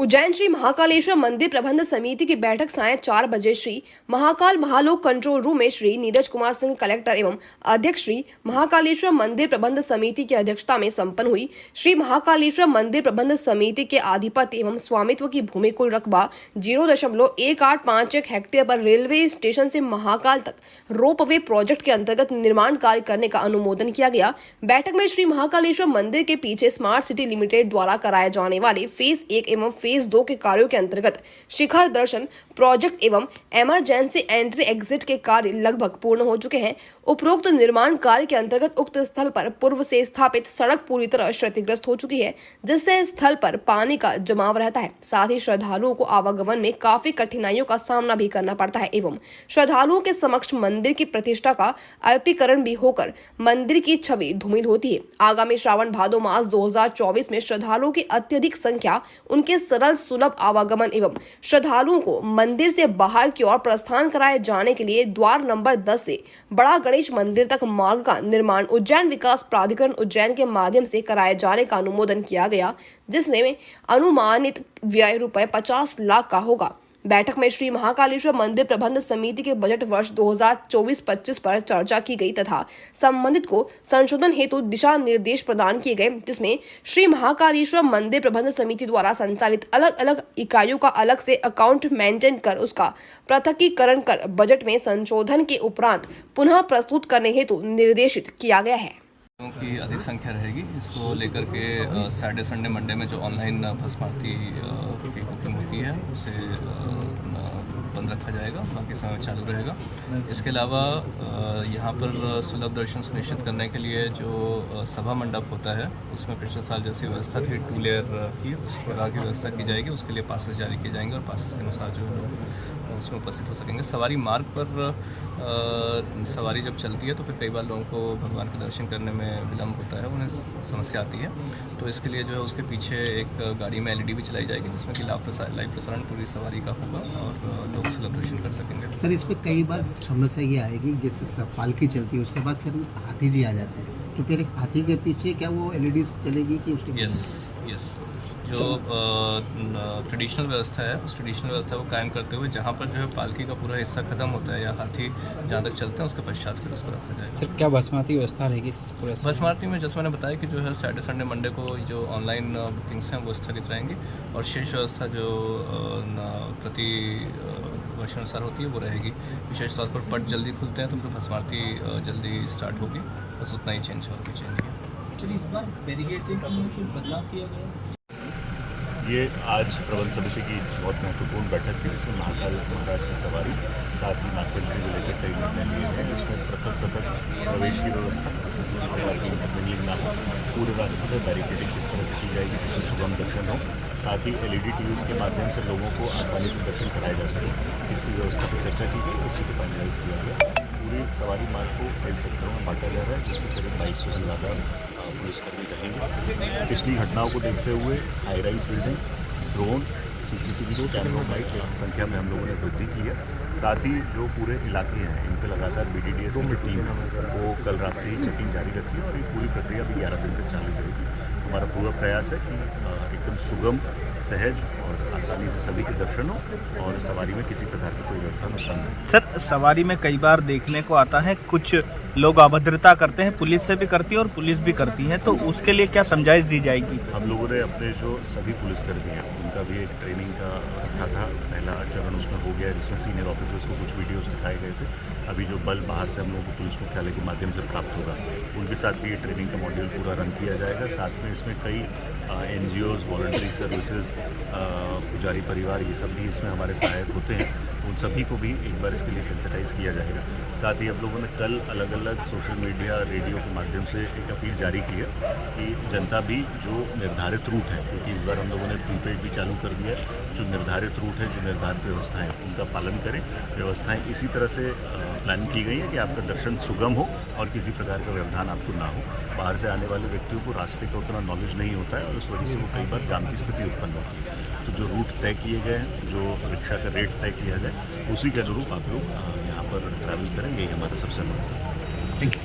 उज्जैन श्री महाकालेश्वर मंदिर प्रबंध समिति की बैठक सायं 4 बजे श्री महाकाल महालोक कंट्रोल रूम में श्री नीरज कुमार सिंह कलेक्टर एवं अध्यक्ष श्री महाकालेश्वर मंदिर प्रबंध समिति की अध्यक्षता में संपन्न हुई। श्री महाकालेश्वर मंदिर प्रबंध समिति के आधिपत्य एवं स्वामित्व की भूमि कुल रकबा 0.1851 हेक्टेयर पर रेलवे स्टेशन से महाकाल तक रोपवे प्रोजेक्ट के अंतर्गत निर्माण कार्य करने का अनुमोदन किया गया। बैठक में श्री महाकालेश्वर मंदिर के पीछे स्मार्ट सिटी लिमिटेड द्वारा कराए जाने वाले फेज 1 एवं फेज 2 के कार्यों के अंतर्गत शिखर दर्शन प्रोजेक्ट एवं इमरजेंसी एंट्री एग्जिट के कार्य लगभग पूर्ण हो चुके हैं। उपरोक्त निर्माण कार्य के अंतर्गत उक्त स्थल पर पूर्व से स्थापित सड़क पूरी तरह क्षतिग्रस्त हो चुकी है, जिससे स्थल पर पानी का जमाव रहता है। साथ ही श्रद्धालुओं को आवागमन में काफी कठिनाइयों का सामना भी करना पड़ता है एवं श्रद्धालुओं के समक्ष मंदिर की प्रतिष्ठा का अल्पीकरण भी होकर मंदिर की छवि धूमिल होती है। आगामी श्रावण भादो मास 2024 में श्रद्धालुओं की अत्यधिक संख्या, उनके सरल सुलभ आवागमन एवं श्रद्धालुओं को मंदिर से बाहर की ओर प्रस्थान कराए जाने के लिए द्वार नंबर 10 से बड़ा गणेश मंदिर तक मार्ग का निर्माण उज्जैन विकास प्राधिकरण उज्जैन के माध्यम से कराए जाने का अनुमोदन किया गया, जिसमें अनुमानित व्यय रुपए 50 लाख का होगा। बैठक में श्री महाकालेश्वर मंदिर प्रबंध समिति के बजट वर्ष 2024-25 पर चर्चा की गई तथा संबंधित को संशोधन हेतु दिशा निर्देश प्रदान किए गए, जिसमें श्री महाकालेश्वर मंदिर प्रबंध समिति द्वारा संचालित अलग अलग इकाइयों का अलग से अकाउंट मेंटेन कर उसका पृथकीकरण कर बजट में संशोधन के उपरांत पुनः प्रस्तुत करने हेतु निर्देशित किया गया है। की अधिक संख्या रहेगी, इसको लेकर के सैटरडे संडे मंडे में जो ऑनलाइन भस्मारती की बुकिंग होती है उसे बंद रखा जाएगा, बाकी समय चालू रहेगा। इसके अलावा यहाँ पर सुलभ दर्शन सुनिश्चित करने के लिए जो सभा मंडप होता है उसमें पिछले साल जैसी व्यवस्था थी 2 लेयर की, उस प्रकार की व्यवस्था की जाएगी। उसके लिए पासेस जारी किए जाएंगे और पासेस के अनुसार जो लोग उसमें उपस्थित हो सकेंगे। सवारी मार्ग पर सवारी जब चलती है तो फिर कई बार लोगों को भगवान के दर्शन करने में विलम्ब होता है, उन्हें समस्या आती है, तो इसके लिए जो है उसके पीछे एक गाड़ी में LED भी चलाई जाएगी जिसमें कि लाइव प्रसारण पूरी सवारी का होगा और लोग सुलभ दर्शन कर सकेंगे। सर, इस पर कई बार समस्या ये आएगी, जैसे पालकी चलती है उसके बाद फिर हाथी जी आ जाते हैं, तो फिर हाथी के पीछे क्या वो LED चलेगी कि उसके? यस, जो ट्रेडिशनल व्यवस्था है उस ट्रेडिशनल व्यवस्था को कायम करते हुए जहाँ पर जो है पालकी का पूरा हिस्सा खत्म होता है या हाथी जहाँ तक चलते हैं उसके पश्चात फिर उसको रखा जाएगा। सर, क्या भस्मारती व्यवस्था रहेगी इस पूरे? भस्मारती में जैसे मैंने बताया कि जो है सैटरडे संडे मंडे को जो ऑनलाइन बुकिंग्स हैं वो स्थगित रहेंगी और शेष व्यवस्था जो प्रति वर्षानुसार होती है वो रहेगी। विशेष तौर पर पट जल्दी खुलते हैं तो फिर भस्मारती जल्दी स्टार्ट होगी, बस उतना ही चेंज और कुछ चेंज नहीं है। ये आज प्रबंध समिति की बहुत महत्वपूर्ण बैठक थी जिसमें महाकाल महाराज की सवारी साथ ही नागपंचमी को लेकर कई निर्णय लिए गए, जिसमें पृथक प्रवेश की व्यवस्था जिससे किसी प्रकार की इंटरमीनिंग ना हो, पूरे रास्ते पर बैरिकेडिंग किस तरह से की जाएगी जिससे सुगम दर्शन हो, साथ ही LED टीवी के माध्यम से लोगों को आसानी से दर्शन कराए जा सके, इसकी व्यवस्था पर चर्चा की गई, उसी को फाइनलाइज किया गया। पूरे सवारी मार्ग को कई सेक्टरों में बांटा जा रहा है जिसके करीब 2200 से ज़्यादा पुलिसकर्मी रहेंगे। पिछली घटनाओं को देखते हुए high rise building, drone, CCTV को कैमरों की संख्या में हम लोगों ने वृद्धि की है। साथ ही जो पूरे इलाके हैं इन पर लगातार BDDS की टीम को कल रात से ही चेकिंग जारी रखी है और ये पूरी प्रक्रिया भी 11 दिन तक चालू रहेगी। हमारा पूरा प्रयास है कि एकदम सुगम, सहज और आसानी से सभी के दर्शन हो और सवारी में किसी प्रकार का कोई व्यवस्था नुकसान नहीं। सर, सवारी में कई बार देखने को आता है कुछ लोग अभद्रता करते हैं, पुलिस से भी करती है और पुलिस भी करती है, तो उसके लिए क्या समझाइश दी जाएगी? हम लोगों ने अपने जो सभी पुलिसकर्मी हैं उनका भी एक ट्रेनिंग का रखा था, पहला चरण उसमें हो गया जिसमें सीनियर ऑफिसर्स को कुछ वीडियोस दिखाए गए थे। अभी जो बल बाहर से हम लोगों को पुलिस मुख्यालय के माध्यम से प्राप्त होगा उनके साथ भी ये ट्रेनिंग का मॉड्यूल पूरा रन किया जाएगा। साथ में इसमें कई NGOs, वॉलंटरी सर्विसेज, पुजारी परिवार, ये सब भी इसमें हमारे सहायक होते हैं, उन सभी को भी एक बार इसके लिए सेंसिटाइज किया जाएगा। साथ ही हम लोगों ने कल अलग अलग सोशल मीडिया, रेडियो के माध्यम से एक अपील जारी की है कि जनता भी जो निर्धारित रूट है, क्योंकि इस बार हम लोगों ने प्रीपेड भी चालू कर दिया है, जो निर्धारित रूट है, जो निर्धारित व्यवस्थाएं उनका पालन करें। व्यवस्थाएं इसी तरह से प्लान की गई है कि आपका दर्शन सुगम हो और किसी प्रकार का व्यवधान आपको ना हो। बाहर से आने वाले व्यक्तियों को रास्ते का उतना नॉलेज नहीं होता है और उस वजह से वो कई बार जाम की स्थिति उत्पन्न होती है। तो जो रूट तय किए गए हैं, जो रिक्शा का रेट तय किया जाए, उसी के अनुरूप आप लोग यहाँ पर ट्रैवल करें, यही हमारा सबसे महत्व है।